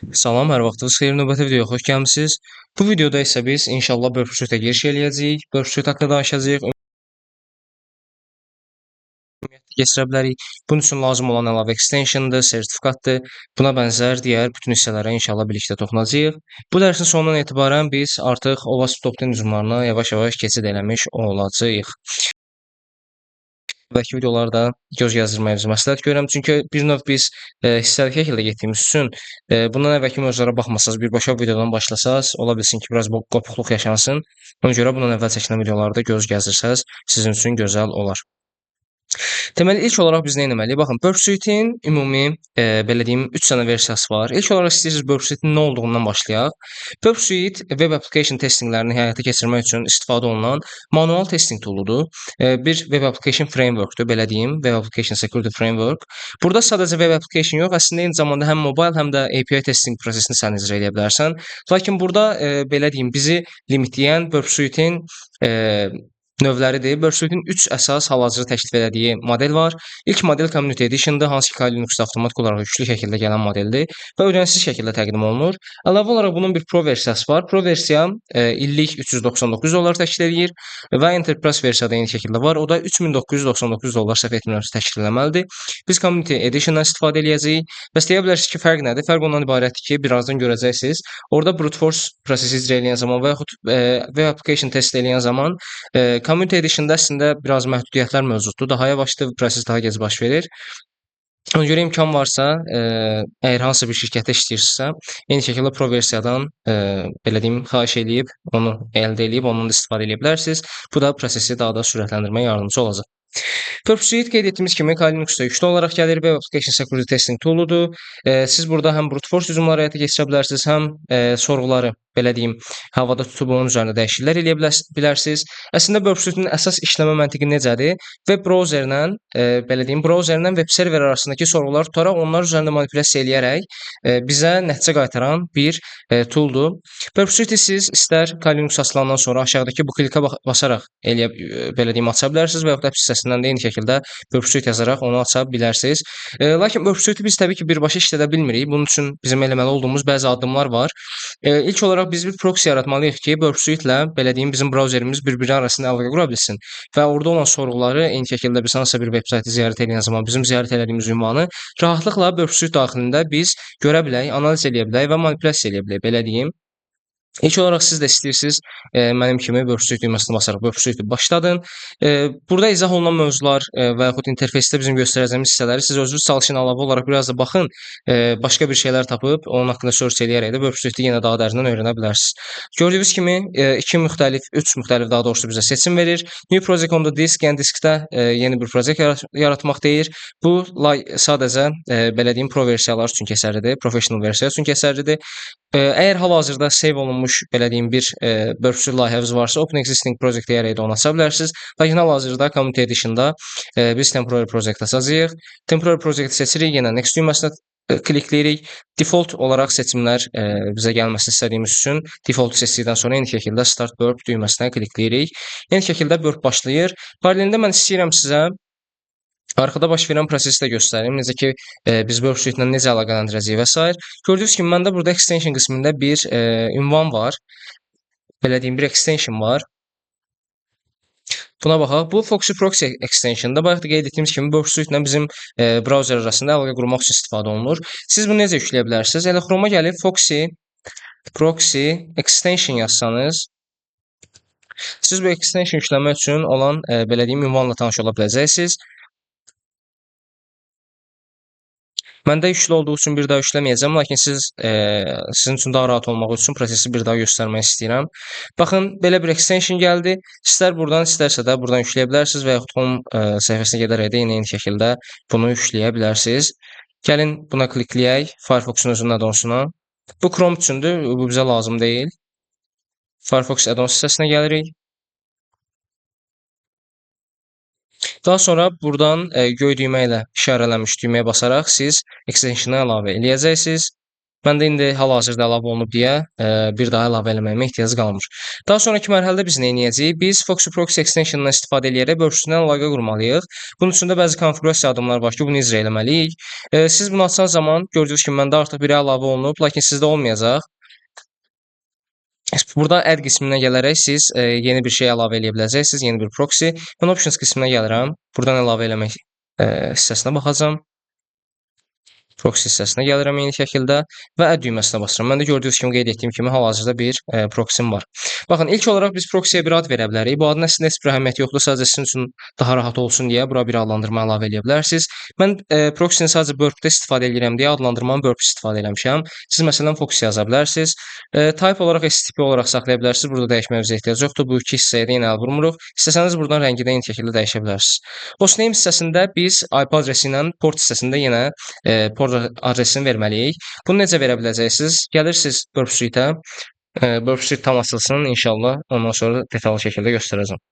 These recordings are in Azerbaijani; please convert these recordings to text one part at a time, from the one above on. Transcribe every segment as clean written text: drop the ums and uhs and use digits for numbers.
Salam, hər vaxtınız xeyir. Növbəti videoya xoş gəlmisiniz. Bu videoda isə biz inşallah Burpsuite-ə giriş eləyəcəyik. Burpsuite haqqında danışacağıq. Ümumiyyətlə keçirə bilərik. Bunun üçün lazım olan əlavə extensiondır, sertifikatdır. Buna bənzər digər bütün hissələrə inşallah birlikdə toxunacağıq. Bu dərsin sonundan etibarən biz artıq OWASP Top 10 üzumlarına yavaş-yavaş keçid eləmiş olacağıq. Növbəki videolarda göz gəzdirməyimizi məsləhət görürəm. Çünki bir növ biz hissəli şəkildə getdiyimiz üçün bundan əvvəlki mövzulara baxmasanız, birbaşa videodan başlasaz, ola bilsin ki, biraz qopuqluq yaşansın. Ona görə bundan əvvəl çəkilən videolarda göz gəzdirsəz, sizin üçün gözəl olar. Deməli, ilk olaraq biz nə etməliyik? Baxın, Burpsuite-in ümumi, belə deyim, 3 dənə versiyası var. İlk olaraq istəyirsiniz Burpsuite-in nə olduğundan başlayaq. Burpsuite web application testinglərini həyata keçirmək üçün istifadə olunan manual testing tooludur. Bir web application framework-dur, belə deyim, web application security framework. Burada sadəcə web application yox, əslində eyni zamanda həm mobile, həm də API testing prosesini sən icra edə bilərsən. Lakin burada belə deyim, bizi limitləyən Burpsuite-in növləridir. Burpsuite-in 3 əsas hal-hazırda təklif elədiyi model var. İlk model Community Edition-dır, hansı ki, Kali Linux-da avtomatik olaraq yüklü şəkildə gələn modeldir və ödənişsiz şəkildə təqdim olunur. Əlavə olaraq bunun bir Pro versiyası var. Pro versiya illik $399 təşkil edir və Enterprise versiyada eyni şəkildə var. O da $3999 səhv etmirəmsə təşkil etməlidir. Biz Community Edition-dan istifadə edəcəyik. Bəs deyə bilərsiniz ki, fərq nədir? Fərq ondan ibarətdir ki, birazdan görəcəksiniz. Orada brute force prosesi icra edən zaman və yaxud web application test edən zaman Community Edition-da əslində biraz məhdudiyyətlər mövcuddur. Daha yavaşdır, proses daha gec baş verir. Ona görə imkan varsa, əgər hansısa bir şirkətdə işləyirsinizsə, eyni şəkildə Pro versiyadan belə deyim, xahiş eləyib, onu əldə eləyib, ondan da istifadə edə bilərsiniz. Bu da prosesi daha da sürətləndirməyə yardımcı olacaq. Burpsuite qeyd etdiyimiz kimi Kali Linux-da yüklü olaraq gəlir və application security testing tooludur. Siz burada həm brute force hücumları həyata keçirə bilərsiniz, həm sorğuları belə deyim, havada tutub onun üzərində dəyişikliklər eləyə bilərsiniz. Əslində Burpsuite-in əsas işləmə məntiqi necədir? Web browserlə, belə deyim, browserlə web server arasındakı sorğuları tutaraq onlar üzərində manipulyasiya eləyərək bizə nəticə qaytaran bir tooldur. Burpsuite siz istər Kali Linux açılandan sonra aşağıdakı bu klikə basaraq belə deyim, aça bilərsiniz və yaxud da hissəsindən də eyni şəkildə Burpsuite yazaraq onu aça bilərsiniz. Lakin Burpsuite biz təbii ki, birbaşa işlədə bilmirik. Bunun üçün bizim eləməli olduğumuz bəzi addımlar var. İlk olaraq biz bir proxy yaratmalıyıq ki, Burpsuite-lə belə deyim, bizim browserimiz bir-biri arasında əlaqə qura bilsin və orada olan sorğuları eyni şəkildə biz hansısa bir veb-saytı ziyarət edən zaman bizim ziyarət etdiyimiz ünvanı rahatlıqla Burpsuite daxilində biz görə bilək, analiz edə bilək və manipulyasiya edə bilək, belə deyim. İlk olaraq siz də istəyirsiniz, mənim kimi Burpsuite düyməsinə basaraq Burpsuite başladın. Burada izah olunan mövzular və yaxud interfeysdə bizim göstərəcəyimiz hissələri siz özünüz çalışın, əlavə olaraq biraz da baxın, başqa bir şeylər tapıb onun haqqında search eləyərək də Burpsuite-i yenə daha dərindən öyrənə bilərsiniz. Gördüyünüz kimi 3 müxtəlif daha doğrusu bizə seçim verir. New project on the disk, yəni diskdə yeni bir proyekt yaratmaq deyir. Bu sadəcə belə deyim, pro versiyalar üçün keçərlidir, professional versiya üçün keçərlidir. Əgər hal-hazırda save olunmuş, belə deyim, bir Burpsuite layihəniz varsa, Open Existing Project deyərək də onu aça bilərsiniz. Lakin hal-hazırda Community Edition-da biz Temporary Project açacağıq. Temporary Project seçirik, yenə Next düyməsinə klikləyirik. Default olaraq seçimlər bizə gəlməsini istədiyimiz üçün default seçdikdən sonra eyni şəkildə Start Burp düyməsinə klikləyirik. Eyni şəkildə Burp başlayır. Paralelində mən istəyirəm sizə arxada baş verən prosesi də göstərim. Necə ki, biz Burpsuite-ilə necə əlaqələndirəcəyik və s. Gördüyünüz kimi, məndə burada extension qismində bir ünvan var. Belə deyim, bir extension var. Buna baxaq. Bu Foxy Proxy extensionda bayaq da qeyd etdiyimiz kimi Burpsuite-ilə bizim browser arasında əlaqə qurmaq üçün istifadə olunur. Siz bunu necə yükləyə bilərsiniz? Elə Chrome-a gəlib Foxy Proxy extension yazsanız, siz bu extension yükləmək üçün olan belə deyim, ünvanla tanış ola biləcəksiniz. Məndə yüklü olduğu üçün bir daha yükləməyəcəm, lakin sizin üçün daha rahat olmaq üçün prosesi bir daha göstərmək istəyirəm. Baxın, belə bir extension gəldi. İstər buradan, istərsə də buradan yükləyə bilərsiniz və yaxud Home səhifəsinə gedərək də eyni şəkildə bunu yükləyə bilərsiniz. Gəlin buna klikləyək, Firefox-un özünün addonsuna. Bu Chrome üçündür, bu bizə lazım deyil. Firefox addons hissəsinə gəlirik. Daha sonra buradan göy düymə ilə işarələnmiş düyməyə basaraq siz extensionu əlavə eləyəcəksiniz. Məndə indi hal-hazırda əlavə olunub deyə bir daha əlavə eləməyimə ehtiyac qalmır. Daha sonraki mərhələdə biz nə edəcəyik? Biz Foxy Proxy extensionundan istifadə edərək web sitesindən əlaqə qurmalıyıq. Bunun üçün də bəzi konfigurasiya adımları var ki, bunu icra etməliyik. Siz bunu açan zaman gördüyünüz kimi məndə artıq biri əlavə olunub, lakin sizdə olmayacaq. Burada add qisminə gələrək siz yeni bir şey əlavə edə biləcəksiniz, yeni bir proxy. Mən options qisminə gəlirəm. Buradan əlavə eləmək hissəsinə baxacağam. Proxy hissəsinə gəlirəm eyni şəkildə və add düyməsinə basıram. Məndə gördüyünüz kimi qeyd etdiyim kimi hal-hazırda bir proxym var. Baxın, ilk olaraq biz proxyyə bir ad verə bilərik. Bu adın əslində heç bir əhəmiyyəti yoxdur. Sadəcə sizin üçün daha rahat olsun deyə bura bir adlandırma əlavə edə bilərsiniz. Mən proxyni sadəcə burp-də istifadə edirəm deyə adlandırmanı burp istifadə eləmişəm. Siz məsələn Foxy yaza bilərsiniz. Type olaraq HTTP olaraq saxlaya bilərsiniz. Burada dəyişməyinizə ehtiyac yoxdur. Bu iki hissəyə də yenə əl vurmuruq. İstəsəniz buradan rəngi də eyni şəkildə dəyişə bilərsiniz. Hostname hissəsində biz IP adresi ilə port hissəsində yenə port adresini verməliyik. Bunu necə verə biləcəksiniz? Gəlirsiniz Burp Suite-ə. Burp Suite tam açılsın inşallah. Ondan sonra detallı şəkildə göstərəcəm.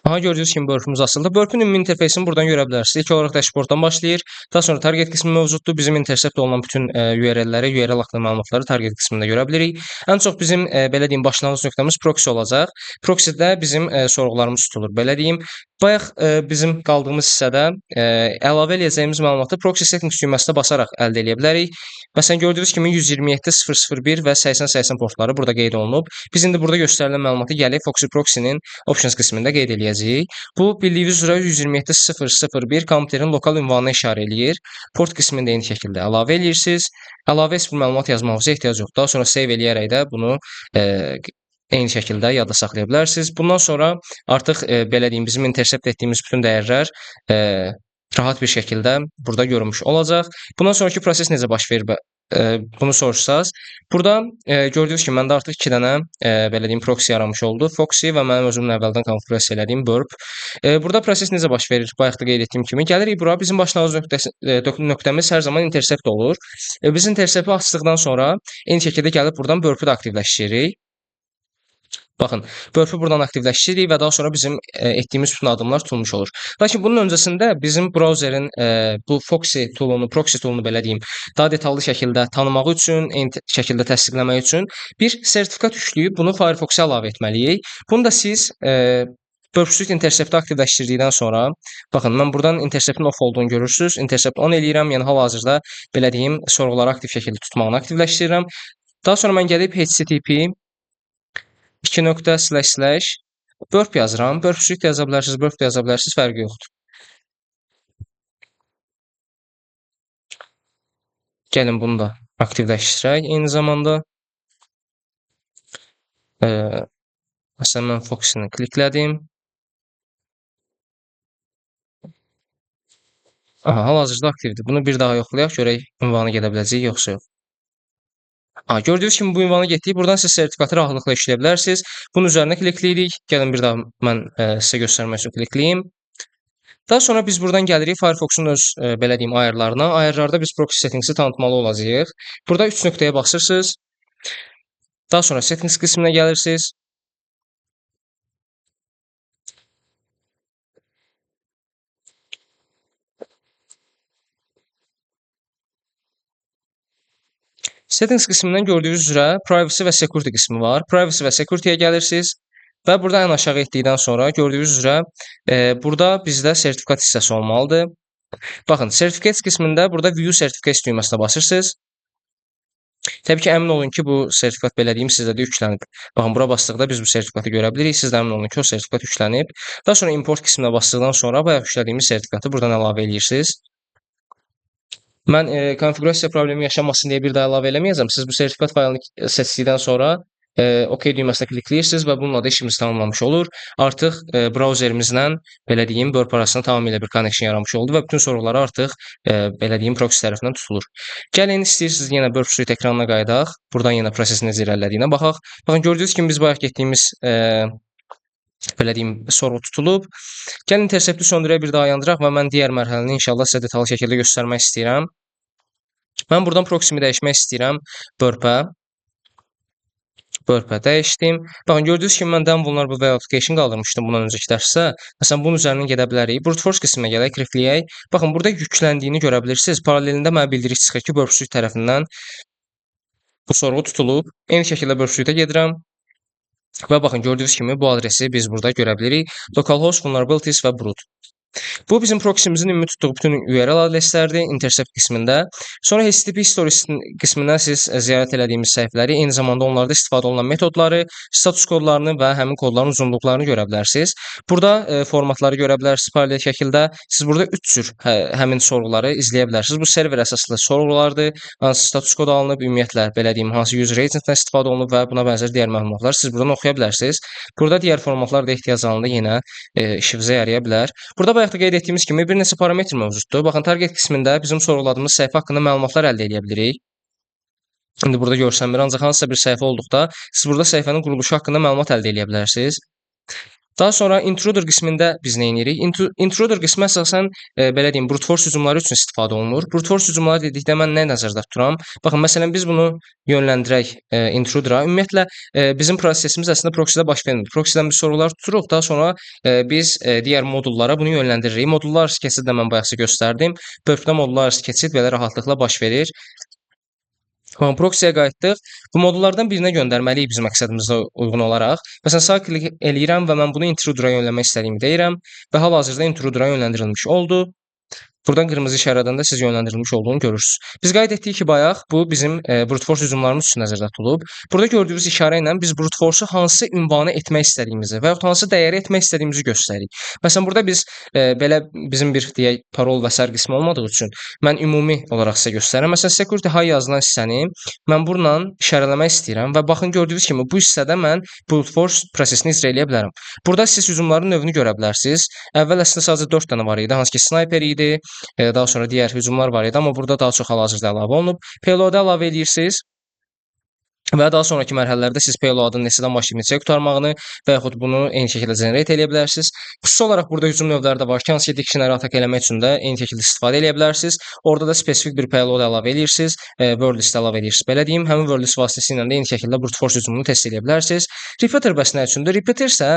Aha, gördüyünüz kimi Burp-ümüz açıldı. Burp-ün ümumi interfeysini buradan görə bilərsiniz. İlk olaraq dashboarddan başlayır. Daha sonra target qismi mövcuddur. Bizim intercept olunan bütün URL-ləri, URL haqqında məlumatları target qismində görə bilirik. Ən çox bizim belə deyim başlanğıc nöqtəmiz proxy olacaq. Proxy-də bizim sorğularımız tutulur. Belə deyim, bayaq bizim qaldığımız hissədə əlavə eləyəcəyimiz məlumatı proxy settings düyməsinə basaraq əldə edə bilərik. Məsələn, gördüyünüz kimi 127.0.0.1 və 80.80 portları burada qeyd olunub. Biz indi burada göstərilən məlumatı gəlib Foxy Proxy-nin options qismində qeyd eləyəcəyik. Bu, bildiyiniz üzrə 127.0.0.1 kompüterin lokal ünvanına işarə eləyir. Port qismində eyni şəkildə əlavə eləyirsiniz. Əlavə heç bir məlumat yazmağınıza ehtiyac yoxdur. Daha sonra save eləyərək də bunu eyni şəkildə yadda saxlaya bilərsiniz. Bundan sonra artıq belə deyim, bizim intercept etdiyimiz bütün dəyərlər rahat bir şəkildə burada görünmüş olacaq. Bundan sonraki proses necə baş verir? Bunu soruşsaz, burada gördüyünüz kimi məndə artıq 2 dənə belə deyim proxy yaranmış oldu. Foxy və mənim özümün əvvəldən konfigurasiya elədiyim Burp. Burada proses necə baş verir? Bayaq da qeyd etdiyim kimi gəlirik bura. Bizim başlanğıc nöqtəmiz hər zaman intercept olur. Biz intercepti açdıqdan sonra eyni şəkildə gəlib buradan Burp-ü də aktivləşdiririk. Baxın, Burp-ü buradan aktivləşdiririk və daha sonra bizim etdiyimiz bütün adımlar tutulmuş olur. Lakin bunun öncəsində bizim browserin bu Foxy toolunu, proxy toolunu belə deyim, daha detallı şəkildə tanımaq üçün, eyni şəkildə təsdiqləmək üçün bir sertifikat yükləyib bunu Firefox-a əlavə etməliyik. Bunu da siz Burp Suite intercepti aktivləşdirdikdən sonra, baxın, mən buradan interceptin off olduğunu görürsünüz. Intercept on eləyirəm, yəni hal-hazırda belə deyim, sorğuları aktiv şəkildə tutmağını aktivləşdirirəm. Daha sonra mən gəlib HTTP 2.// Burp yazıram. Burp Suite yaza bilərsiniz, Burp da yaza bilərsiniz, fərqi yoxdur. Gəlin bunu da aktivləşdirək. Eyni zamanda məsələn mən Foxy-ni kliklədim. Aha, hal-hazırda aktivdir. Bunu bir daha yoxlayaq, görək ünvanı gedə biləcək yoxsa yox. Gördüyünüz kimi bu ünvana getdik. Buradan siz sertifikatı rahatlıqla işləyə bilərsiniz. Bunun üzərinə klikləyirik. Gəlin bir daha mən sizə göstərmək üçün klikləyim. Daha sonra biz buradan gəlirik Firefox-un öz belə deyim ayarlarına. Ayarlarda biz proxy settings-i tanıtmalı olacağıq. Burada 3 nöqtəyə baxırsınız. Daha sonra settings qisminə gəlirsiniz. Settings qismindən gördüyünüz üzrə privacy və security qismi var. Privacy və security-yə gəlirsiniz və burada ən aşağı etdikdən sonra gördüyünüz üzrə burada bizdə sertifikat hissəsi olmalıdır. Baxın, certificates qismində burada view certificates düyməsinə basırsınız. Təbii ki, əmin olun ki, bu sertifikat belə deyim sizdə də yüklənib. Baxın, bura basdıqda biz bu sertifikatı görə bilirik. Siz də əmin olun ki, o sertifikat yüklənib. Daha sonra import qisminə basdıqdan sonra bayaq yüklədiyimiz sertifikatı buradan əlavə eləyirsiniz. Mən konfigurasiya problemi yaşanmasın deyə bir daha əlavə eləməyəcəm. Siz bu sertifikat faylını seçdikdən sonra OK düyməsinə klikləyirsiniz və bununla da işimiz tamamlanmış olur. Artıq browserimizlə belə deyim Burp arasında tamamilə bir connection yaranmış oldu və bütün sorğuları artıq belə deyim proxy tərəfindən tutulur. Gəlin istəyirsiniz yenə Burp Suite ekranına qayıdaq. Buradan yenə prosesin necə irəlilədiyinə baxaq. Baxın, gördüyünüz kimi biz bayaq getdiyimiz belə deyim sorğu tutulub. Gəlin intercepti söndürək, bir daha yandıraq və mən digər mərhələni inşallah sizə detallı şəkildə göstərmək istəyirəm. Mən buradan proxy-mi dəyişmək istəyirəm Burp-ə. Burp-ə dəyişdim. Baxın, gördüyünüz kimi mən Vulnerable və Authentication qaldırmışdım bundan öncəki dərsdə. Məsələn, bunun üzərindən gedə bilərik. Brute force qisminə gələk, klikləyək. Baxın, burada yükləndiyini görə bilirsiniz. Paralelində mənə bildirici çıxır ki, Burp Suite tərəfindən bu sorğu tutulub. Eyni şəkildə Burp Suite-ə gedirəm. Və baxın, gördüyünüz kimi bu adresi biz burada görə bilirik. Localhost, vulnerabilities və brute. Bu bizim proximizin ümumi tutduğu bütün URL adresləridir intercept qismində. Sonra HTTP stories qismindən siz ziyarət etdiyimiz səhifələri, eyni zamanda onlarda istifadə olunan metodları, status kodlarını və həmin kodların uzunluqlarını görə bilərsiniz. Burada formatları görə bilərsiniz paralel şəkildə. Siz burada 3 cür həmin sorğuları izləyə bilərsiniz. Bu server əsaslı sorğulardır. Hansı status kodu alınıb, ümumiyyətlə belə deyim, hansı user agentdən istifadə olunub və buna bənzər digər məlumatlar siz buradan oxuya bilərsiniz. Burada digər formatlar da ehtiyac halında yenə işinizə yaraya bilər. Burada bayaq da qeyd etdiyimiz kimi bir neçə parametr mövcuddur. Baxın, target qismində bizim sorğuladığımız səhifə haqqında məlumatlar əldə edə bilirik. İndi burada görsənmir, ancaq hansısa bir səhifə olduqda siz burada səhifənin quruluşu haqqında məlumat əldə edə bilərsiniz. Daha sonra intruder qismində biz nə edirik? Intruder qismi əsasən belə deyim, brute force hücumları üçün istifadə olunur. Brute force hücumları dedikdə mən nə nəzərdə tuturam? Baxın, məsələn biz bunu yönləndirək intrudera. Ümumiyyətlə bizim prosesimiz əslində proxy-də baş vermir. Proxy-dən biz sorğular tuturuq, daha sonra biz digər modullara bunu yönləndiririk. Modullar arası keçid də mən bayaqsa göstərdim. Burp-də modullar arası keçid belə rahatlıqla baş verir. Proxy-yə qayıtdıq. Bu modullardan birinə göndərməliyik biz məqsədimizə uyğun olaraq. Məsələn, sağ klik eləyirəm və mən bunu intrudera yönləmək istədiyimi deyirəm və hal-hazırda intrudera yönləndirilmiş oldu. Buradan qırmızı işarədən də siz yönləndirilmiş olduğunu görürsünüz. Biz qeyd etdik ki, bayaq bu bizim brute force hücumlarımız üçün nəzərdə tutulub. Burada gördüyünüz işarə ilə biz brute force-u hansı ünvana etmək istədiyimizi və yaxud hansı dəyəri etmək istədiyimizi göstəririk. Məsələn, burada biz belə bizim bir deyək parol və sair qismi olmadığı üçün mən ümumi olaraq sizə göstərirəm. Məsələn, security high yazılan hissəni mən bununla işarələmək istəyirəm və baxın gördüyünüz kimi bu hissədə mən brute force prosesini icra edə bilərəm. Burada siz hücumların növünü görə bilərsiniz. Əvvəl əslində sadəcə 4 dənə var idi, hansı ki sniper idi. Daha sonra digər hücumlar var idi, amma burada daha çox hal-hazırda əlavə olunub. Payload-a əlavə edirsiniz və daha sonraki mərhələlərdə siz payloadın neçədən başlayıb neçəyə qurtarmağını və yaxud bunu eyni şəkildə generate edə bilərsiniz. Xüsusi olaraq burada hücum növləri də var ki, hansı ki dictionary atak eləmək üçün də eyni şəkildə istifadə edə bilərsiniz. Orada da spesifik bir payload əlavə edirsiniz, word list əlavə edirsiniz. Belə deyim, həmin word list vasitəsilə də eyni şəkildə brute force hücumunu test edə bilərsiniz. Repeater bəs nə üçündür? Repeater isə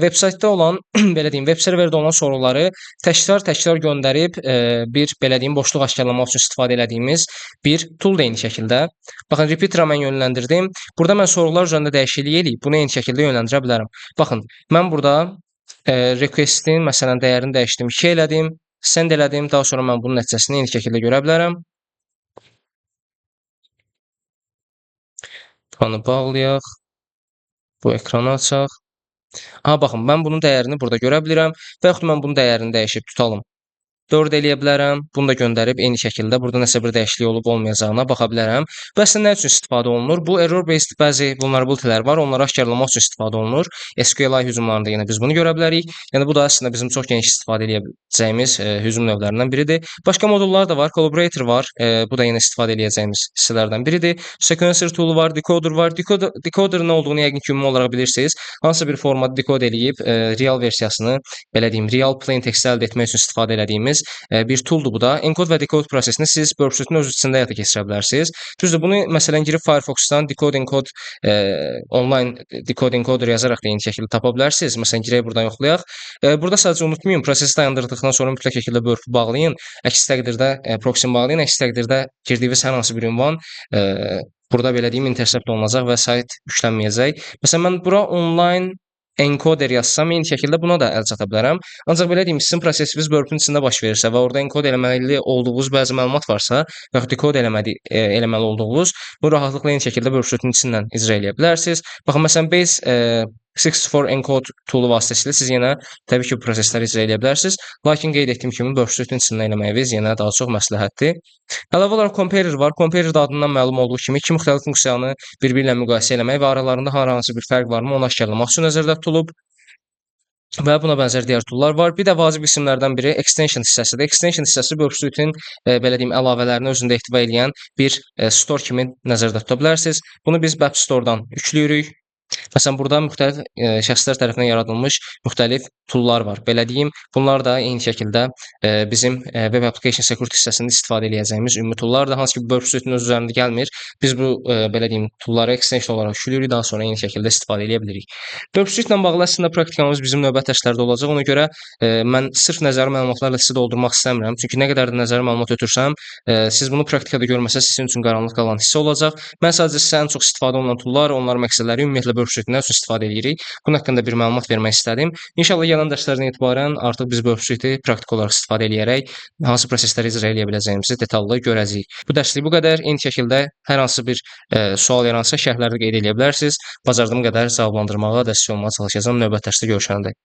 veb-saytda olan, belə deyim, web serverdə olan sorğuları təkrar göndərib bir belə deyim boşluq aşkarlamaq üçün istifadə etdiyimiz bir tool-dur eyni şəkildə. Baxın, repeater-a mən yönləndirdim. Burada mən sorğular üzərində dəyişiklik edib bunu eyni şəkildə yönləndirə bilərəm. Baxın, mən burada request-in məsələn dəyərini dəyişdim, 2 elədim, send elədim. Daha sonra mən bunun nəticəsini eyni şəkildə görə bilərəm. Bunu bağlayaq. Bu ekranı açaq. Baxın, mən bunun dəyərini burada görə bilirəm və yaxud mən bunun dəyərini dəyişib tutalım. 4 eləyə bilərəm. Bunu da göndərib eyni şəkildə burada nəsə bir dəyişiklik olub olmayacağına baxa bilərəm. Və əslində nə üçün istifadə olunur? Bu error based bəzi vulnerability-lər var. Onları aşkarlamaq üçün istifadə olunur. SQLi hücumlarında yenə biz bunu görə bilərik. Yəni bu da əslində bizim çox geniş istifadə edə biləcəyimiz hücum növlərindən biridir. Başqa modullar da var. Collaborator var. Bu da yenə istifadə edəcəyimiz hissələrdən biridir. Sequencer tool var, decoder var. Decoder nə olduğunu yəqin ki, ümumi olaraq bilirsiniz. Hansısa bir formatı dekod eləyib real versiyasını, belə deyim, real plain text əldə etmək üçün istifadə etdiyimiz bir tooldur bu da. Encode və decode prosesini siz Burp Suite-in öz içində həyata keçirə bilərsiniz. Düzdür, bunu məsələn girib Firefox-dan decode encode online decode encoder yazaraq da eyni şəkildə tapa bilərsiniz. Məsələn, girək buradan yoxlayaq. Burada sadəcə unutmayın, prosesi dayandırdıqdan sonra mütləq şəkildə Burp-u bağlayın. Əks təqdirdə proxy-ni bağlayın. Əks təqdirdə girdiyiniz hər hansı bir ünvan burada belə deyim intercept olunacaq və sayt yüklənməyəcək. Məsələn, mən bura online encoder yazsam, eyni şəkildə buna da əl çata bilərəm. Ancaq belə deyim, sizin prosesiniz Burp-un içində baş verirsə və orada encode eləməli olduğunuz bəzi məlumat varsa və yaxud decode eləməli olduğunuz, bu rahatlıqla eyni şəkildə Burp Suite-in içindən icra edə bilərsiniz. Baxın, məsələn, Base 64 encode toolu vasitəsilə siz yenə təbii ki, bu prosesləri icra edə bilərsiniz. Lakin qeyd etdiyim kimi Burp Suite-in içindən eləməyiniz yenə daha çox məsləhətdir. Əlavə olaraq Comparer var. Comparer də adından məlum olduğu kimi iki müxtəlif funksiyanı bir-biri ilə müqayisə eləmək və aralarında hər hansı bir fərq varmı onu aşkarlamaq üçün nəzərdə tutulub. Və buna bənzər digər toollar var. Bir də vacib qismlərdən biri extension hissəsidir. Extension hissəsi Burp Suite-in belə deyim əlavələrini özündə ehtiva edən bir store kimi nəzərdə tuta bilərsiniz. Bunu biz Web Store-dan yükləyirik. Məsələn, burada müxtəlif şəxslər tərəfindən yaradılmış müxtəlif tool'lar var. Belə deyim, bunlar da eyni şəkildə bizim Web Application Security hissəsində istifadə edəcəyimiz ümumi tool'lardır. Hansı ki, Burp Suite-in öz üzərində gəlmir. Biz bu belə deyim, tool'ları extension olaraq yükləyirik, daha sonra eyni şəkildə istifadə edə bilirik. Burp Suite ilə bağlı əslində praktikamız bizim növbəti dərslərdə olacaq. Ona görə mən sırf nəzəri məlumatlarla sizi doldurmaq istəmirəm. Çünki nə qədər də nəzəri məlumat ötürsəm, siz bunu praktikada görməsəz sizin üçün qaranlıq qalan hissə olacaq. Mən sadəcə sizə ən çox istifadə olunan tool'lar, onların məqsədləri, ümumiyyətlə Burp Suite-dən öz istifadə edirik. Bunun haqqında bir məlumat vermək istədim. İnşallah gələn dərslərdən etibarən artıq biz Burp Suite-i praktik olaraq istifadə edərək hansı prosesləri icra edə biləcəyimizi detallı görəcəyik. Bu dərslik bu qədər. Eyni şəkildə hər hansı bir sual yaransa şərhlərdə qeyd edə bilərsiniz. Bacardığım qədər cavablandırmağa, dəstək olmağa çalışacağam. Növbəti dərsdə görüşənədək.